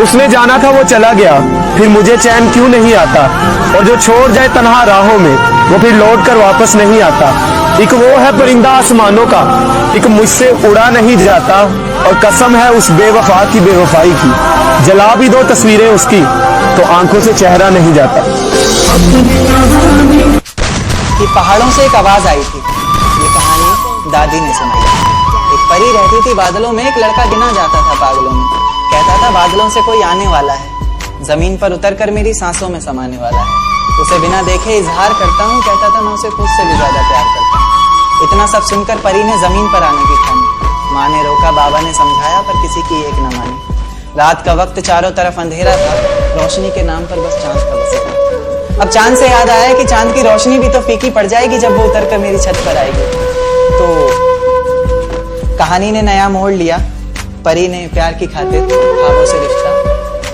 उसने जाना था वो चला गया, फिर मुझे चैन क्यों नहीं आता। और जो छोड़ जाए तन्हा राहों में, वो फिर लौट कर वापस नहीं आता। एक वो है परिंदा आसमानों का, एक मुझसे उड़ा नहीं जाता। और कसम है उस बेवफा की बेवफाई की, जला भी दो तस्वीरें उसकी तो आंखों से चेहरा नहीं जाता। कि पहाड़ों से एक आवाज आई थी, ये कहानी दादी ने सुनाई। एक परी रहती थी बादलों में, एक लड़का गिना जाता था पागलों में। कहता था बादलों से कोई आने वाला है, जमीन पर उतरकर मेरी सांसों में समाने वाला है। उसे बिना देखे इजहार करता हूँ, कहता था मैं उसे खुद से भी ज्यादा प्यार करता हूँ। इतना सब सुनकर परी ने जमीन पर आने की ठानी। माँ ने रोका, बाबा ने समझाया, पर किसी की एक न मानी। रात का वक्त चारों तरफ अंधेरा था, रोशनी के नाम पर बस चांद का बसेरा। अब चांद से याद आया कि चांद की रोशनी भी तो फीकी पड़ जाएगी जब वो उतरकर मेरी छत पर आएगी। तो कहानी ने नया मोड़ लिया, परी ने प्यार की खातिर ख्वाबों से रिश्ता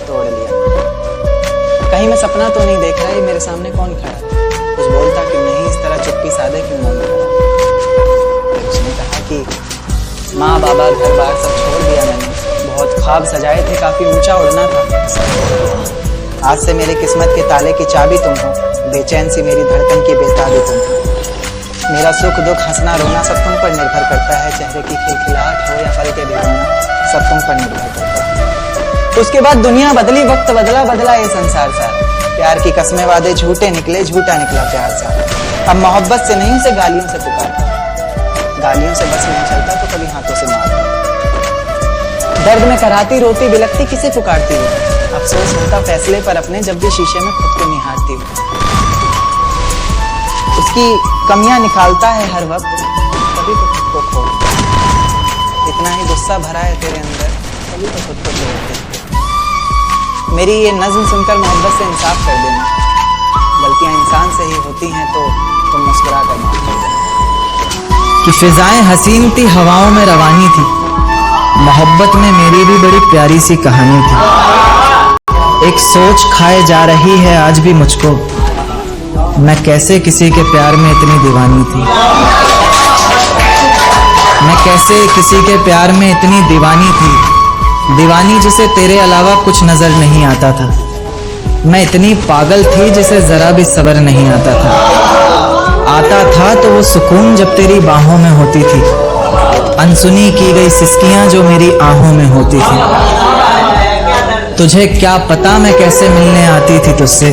तोड़ लिया। कहीं मैं सपना तो नहीं देख रहा, ये मेरे सामने कौन खड़ा है? कुछ बोलता क्यों नहीं, इस तरह चुप्पी साधे क्यों मौन खड़ा? उसने कहा कि माँ बाबा घर बार सब छोड़ दिया मैंने, बहुत ख्वाब सजाए थे, काफी ऊंचा उड़ना था। आज से मेरे किस्मत के ताले की चाबी तुम हो, बेचैन सी मेरी धड़कन की बेताबी तुम हो। मेरा सुख दुख हंसना रोना सब तुम पर निर्भर करता है, चेहरे की खिलखिलाहट हो या पल के भिगोना सब तुम पर निर्भर करता है। उसके बाद दुनिया बदली, वक्त बदला, बदला ये संसार सारा। प्यार की कस्में वादे झूठे निकले, झूठा निकला प्यार सारा। अब मोहब्बत से नहीं, उसे गालियों से पुकारता, गालियों से बस नहीं चलता तो कभी हाथों से मारता। दर्द में कराती रोती बिलखती किसे पुकारती हूँ, अफसोस होता फैसले पर अपने जब भी शीशे में खुद को निहारती हूँ। उसकी कमियां निकालता है हर वक्त, कभी तो खुद को खो। इतना ही गुस्सा भरा है तेरे अंदर, कभी तो खुद को छोड़। मेरी ये नज्म सुनकर मोहब्बत से इंसाफ कर देना, गलतियां इंसान से ही होती हैं तो तुम मुस्कुरा कर माफ कर देना। कि फिजाएं हसीन थी, हवाओं में रवानी थी, मोहब्बत में मेरी भी बड़ी प्यारी सी कहानी थी। एक सोच खाए जा रही है आज भी मुझको, मैं कैसे किसी के प्यार में इतनी दीवानी थी। मैं कैसे किसी के प्यार में इतनी दीवानी थी, दीवानी जिसे तेरे अलावा कुछ नजर नहीं आता था। मैं इतनी पागल थी जिसे जरा भी सब्र नहीं आता था। आता था तो वो सुकून जब तेरी बाहों में होती थी, अनसुनी की गई सिसकियां जो मेरी आहों में होती थी। तुझे क्या पता मैं कैसे मिलने आती थी तुझसे,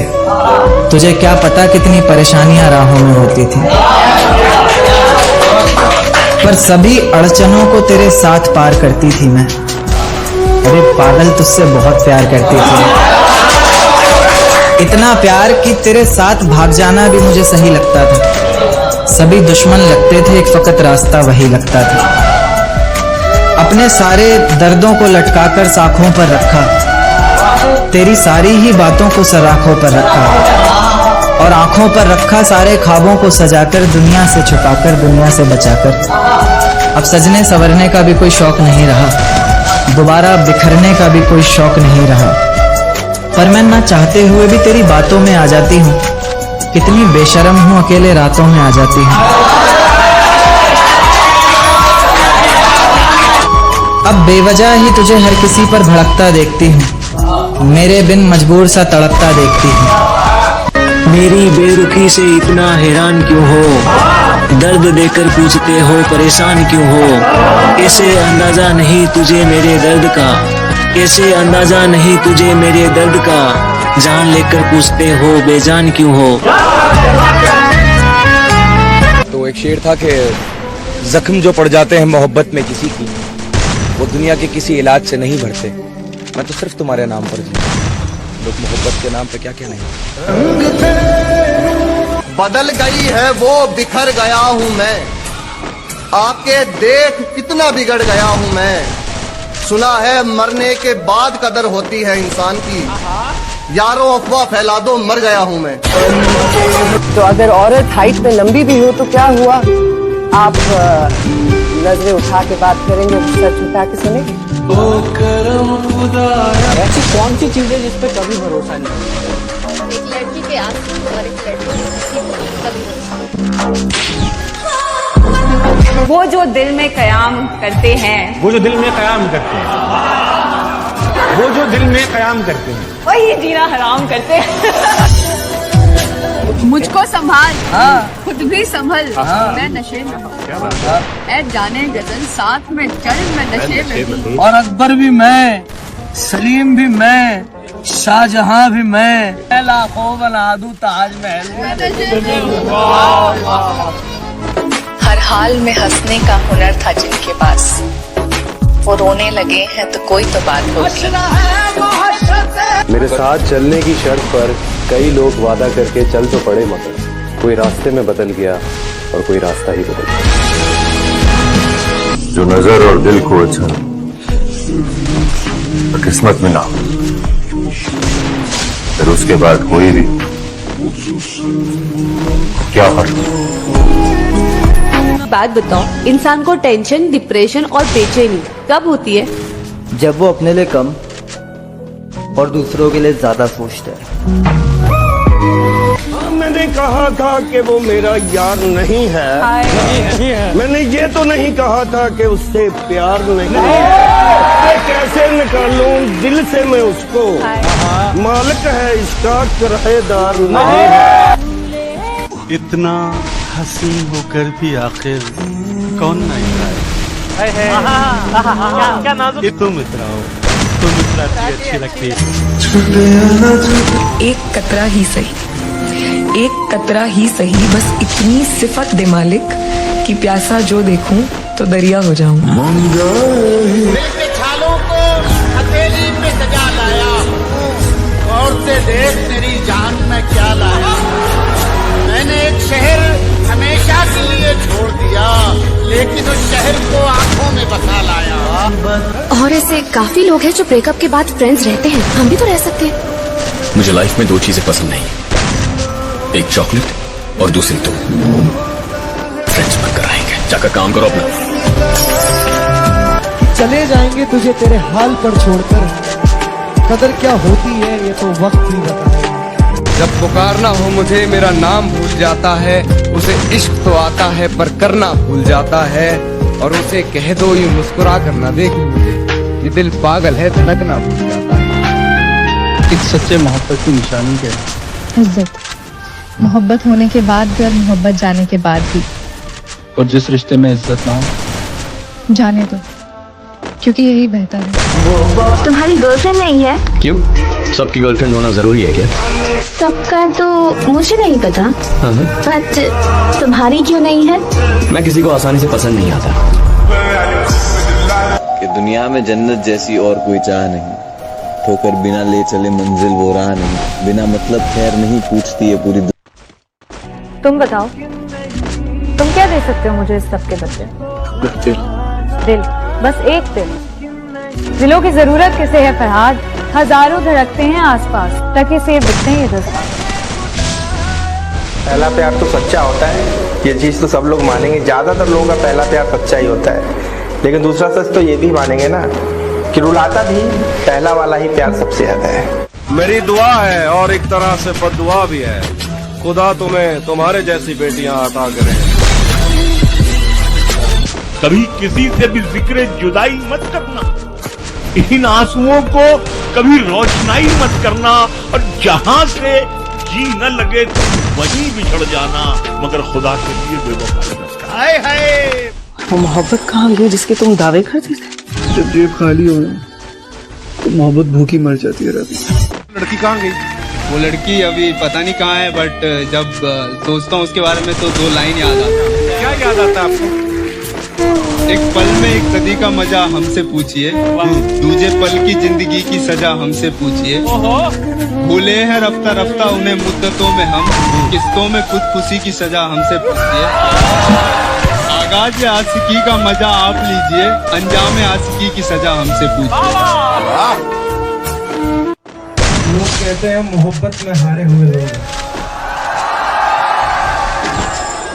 तुझे क्या पता कितनी परेशानियां राहों में होती थी। पर सभी अड़चनों को तेरे साथ पार करती थी मैं। अरे पागल, तुझसे बहुत प्यार करती थी, इतना प्यार कि तेरे साथ भाग जाना भी मुझे सही लगता था। सभी दुश्मन लगते थे, एक फकत रास्ता वही लगता था। अपने सारे दर्दों को लटकाकर साखों पर रखा, तेरी सारी ही बातों को सराखों पर रखा, और आंखों पर रखा सारे ख्वाबों को सजाकर, दुनिया से छुपाकर, दुनिया से बचाकर। अब सजने संवरने का भी कोई शौक नहीं रहा, दोबारा बिखरने का भी कोई शौक नहीं रहा। पर मैं ना चाहते हुए भी तेरी बातों में आ जाती हूँ, कितनी बेशर्म हूँ, अकेले रातों में आ जाती हूँ। अब बेवजह ही तुझे हर किसी पर भड़कता देखती हूँ, मेरे बिन मजबूर सा तड़पता देखती हूँ। मेरी बेरुखी से इतना हैरान क्यों हो, दर्द देकर पूछते हो परेशान क्यों हो। कैसे अंदाजा नहीं तुझे मेरे दर्द का, कैसे अंदाजा नहीं तुझे मेरे दर्द का, जान लेकर पूछते हो बेजान क्यों हो। तो एक शेर था कि जख्म जो पड़ जाते हैं मोहब्बत में किसी की, वो दुनिया के किसी इलाज से नहीं भरते। मैं तो सिर्फ तुम्हारे नाम पर जी, लोग मोहब्बत के नाम पे क्या क्या नहीं। बदल गई है वो, बिखर गया हूँ मैं, आके देख कितना बिगड़ गया हूँ मैं। सुना है मरने के बाद कदर होती है इंसान की, यारों अफवाह फैला दो मर गया हूँ मैं। तो अगर औरत हाइट में लंबी भी हो तो क्या हुआ, आप नजरें उठा के बात करेंगे, सच उठा के सुनेंगे। ऐसी कौन सी चीज है जिस पे कभी भरोसा नहीं? एक लड़की के आंसू और एक लड़की के कभी भरोसा। वो जो दिल में कयाम करते हैं, वो जो दिल में कयाम करते हैं, वो जो दिल में कयाम करते हैं वही जीना हराम करते हैं। मुझको संभाल, खुद भी संभल, मैं नशे में हूँ। ऐ जाने गजल साथ में चल, मैं नशे में हूँ। और अकबर भी मैं, सलीम भी मैं, शाहजहां भी मैं, लाखों बना दूं ताजमहल। हर हाल में हंसने का हुनर था जिनके पास, वो रोने लगे हैं तो कोई तो बात होगी। मेरे साथ चलने की शर्त पर कई लोग वादा करके चल तो पड़े, मगर कोई रास्ते में बदल गया और कोई रास्ता ही बदल गया। जो नजर और दिल को अच्छा तो किस्मत में ना हो, फिर उसके बाद कोई भी क्या फर्क। बात बताओ, इंसान को टेंशन, डिप्रेशन और बेचैनी कब होती है? जब वो अपने लिए कम और दूसरों के लिए ज्यादा सोचता है। मैंने कहा था कि वो मेरा यार नहीं है, मैंने ये तो नहीं कहा था कि उससे प्यार नहीं है। कैसे निकालूं दिल से मैं उसको, मालिक है इसका किराएदार नहीं है। इतना हसीन होकर भी आखिर कौन नहीं है? ये तुम इतराओ, तुम इतराती अच्छी लगती है। एक कतरा ही सही, एक कतरा ही सही, बस इतनी सिफत दे मालिक कि प्यासा जो देखूं तो दरिया हो जाऊं। के छालों को हथेली पे सजा लाया और से देख तेरी जान में क्या लाया। मैंने एक शहर हमेशा के लिए छोड़ दिया, लेकिन उस शहर को आंखों में बसा लाया। और ऐसे काफी लोग हैं जो ब्रेकअप के बाद फ्रेंड्स रहते हैं, हम भी तो रह सकते हैं। मुझे लाइफ में दो चीजें पसंद नहीं, एक चॉकलेट और दूसरी तुम। फ्रेंड्स बनकर रहेंगे, जाकर काम करो अपना। चले जाएंगे तुझे तेरे हाल पर छोड़कर, कदर क्या होती है ये तो वक्त ही बताएगा। जब पुकारना हो मुझे मेरा नाम भूल जाता है, उसे इश्क तो आता है पर करना भूल जाता है। और उसे कह दो यूं मुस्कुरा कर ना देख मुझे, ये दिल पागल है धड़कना भूल जाता है। एक सच्चे मोहब्बत की निशानी क्या है? इज्जत, मोहब्बत होने के बाद भी और मोहब्बत जाने के बाद भी। और जिस रिश्ते में इज्जत ना हो, जाने दो, क्योंकि यही बेहतर है। तुम्हारी गर्लफ्रेंड नहीं है? क्यों, सबकी गर्लफ्रेंड होना जरूरी है क्या? सबका तो मुझे नहीं पता, बट तुम्हारी क्यों नहीं है? मैं किसी को आसानी से पसंद नहीं आता। कि दुनिया में जन्नत जैसी और कोई चाह नहीं, ठोकर बिना ले चले मंजिल वो राह नहीं, बिना मतलब खैर नहीं पूछती है पूरी। तुम बताओ, तुम क्या दे सकते हो मुझे इस सब के बदले? दिल, बस एक दिल। दिलों की जरूरत किसे है फरहाद? हजारों धड़कते हैं आसपास, टके से बिकते हैं ये जज्बात। पहला प्यार तो सच्चा होता है, ये चीज तो सब लोग मानेंगे। ज्यादातर लोगों का पहला प्यार सच्चा ही होता है, लेकिन दूसरा सच तो ये भी मानेंगे ना कि रुलाता भी पहला वाला ही प्यार सबसे ज्यादा है। मेरी दुआ है और एक तरह से बद्दुआ भी है, खुदा तुम्हें तुम्हारे जैसी बेटियां अता करे। कभी किसी से भी जिक्र जुदाई मत करना, इन आंसुओं को कभी रोशनाई मत करना, और जहां से जी न लगे तो वहीं बिछड़ जाना, मगर खुदा के लिए बेवफा। हाय हाय, वो मोहब्बत कहाँ गई जिसके तुम दावे करते थे? जब जेब खाली हो तो मोहब्बत भूखी मर जाती है। लड़की कहाँ गई? वो लड़की अभी पता नहीं कहाँ है, बट जब सोचता हूँ उसके बारे में तो दो लाइन याद आता है। क्या याद आता है आपको? एक पल में एक सदी का मजा हमसे पूछिए, दूजे पल की जिंदगी की सजा हमसे पूछिए। भूले हैं रफ्ता रफ्ता उन्हें मुद्दतों में हम, किस्तों में खुद खुशी की सजा हमसे पूछिए। आगाज आशिकी का मजा आप लीजिए, अंजाम आशिकी की सजा हमसे पूछिए। लोग कहते हैं मोहब्बत में हारे हुए लोग,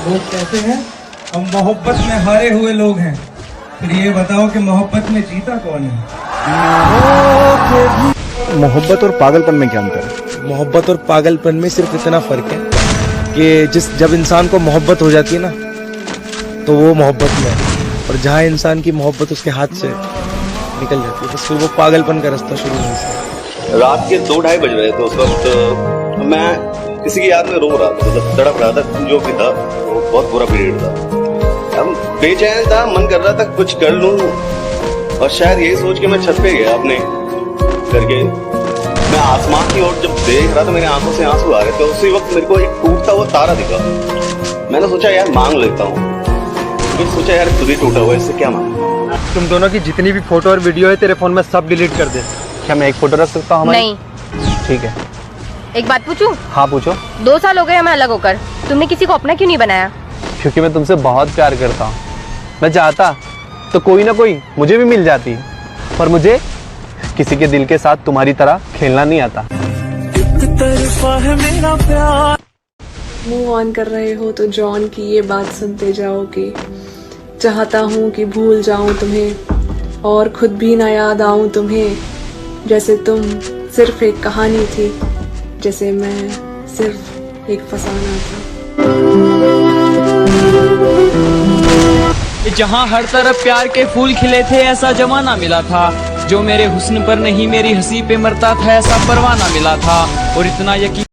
लोग कहते हैं हम मोहब्बत में हारे हुए लोग हैं। फिर ये बताओ कि मोहब्बत में जीता कौन है? मोहब्बत और पागलपन में क्या अंतर है? मोहब्बत और पागलपन में सिर्फ इतना फर्क है कि जब इंसान को मोहब्बत हो जाती है ना, तो वो मोहब्बत में, और जहाँ इंसान की मोहब्बत उसके हाथ से निकल जाती है, बस फिर वो पागलपन का रास्ता शुरू होता है। रात के 2-2:30 बज रहे थे उस वक्त। मैं किसी की याद में रो रहा था, मतलब तड़प रहा था। जो भी था वो बहुत बुरा पीरियड था। अब बेचैन था, मन कर रहा था कुछ कर लूं, और शायद यही सोच के मैं छत पे गया अपने करके। मैं आसमान की ओर जब देख रहा था, मेरे आंखों से आंसू आ रहे थे। उसी वक्त मेरे को एक टूटता हुआ तारा दिखा। मैंने सोचा यार मांग लेता हूँ, फिर सोचा यार खुद ही टूटा हुआ, इससे क्या मांग। तुम दोनों की जितनी भी फोटो और वीडियो है तेरे फोन में सब डिलीट कर दे। क्या मैं एक फोटो रख सकता हूँ? नहीं। ठीक है। एक बात पूछूं? हाँ पूछो। 2 साल हो गए हमें अलग होकर, तुमने किसी को अपना क्यों नहीं बनाया? क्योंकि मैं तुमसे बहुत प्यार करता हूँ। मैं चाहता तो कोई ना कोई मुझे भी मिल जाती, पर मुझे किसी के दिल के साथ तुम्हारी तरह खेलना नहीं आता। मूव ऑन कर रहे हो तो जॉन की ये बात सुनते जाओ कि चाहता हूँ कि भूल जाऊं तुम्हें और खुद भी ना याद आऊं तुम्हें, जैसे तुम सिर्फ एक कहानी थी, जैसे मैं सिर्फ एक फसाना था। जहाँ हर तरफ प्यार के फूल खिले थे, ऐसा जमाना मिला था। जो मेरे हुस्न पर नहीं मेरी हंसी पे मरता था, ऐसा परवाना मिला था। और इतना यकीन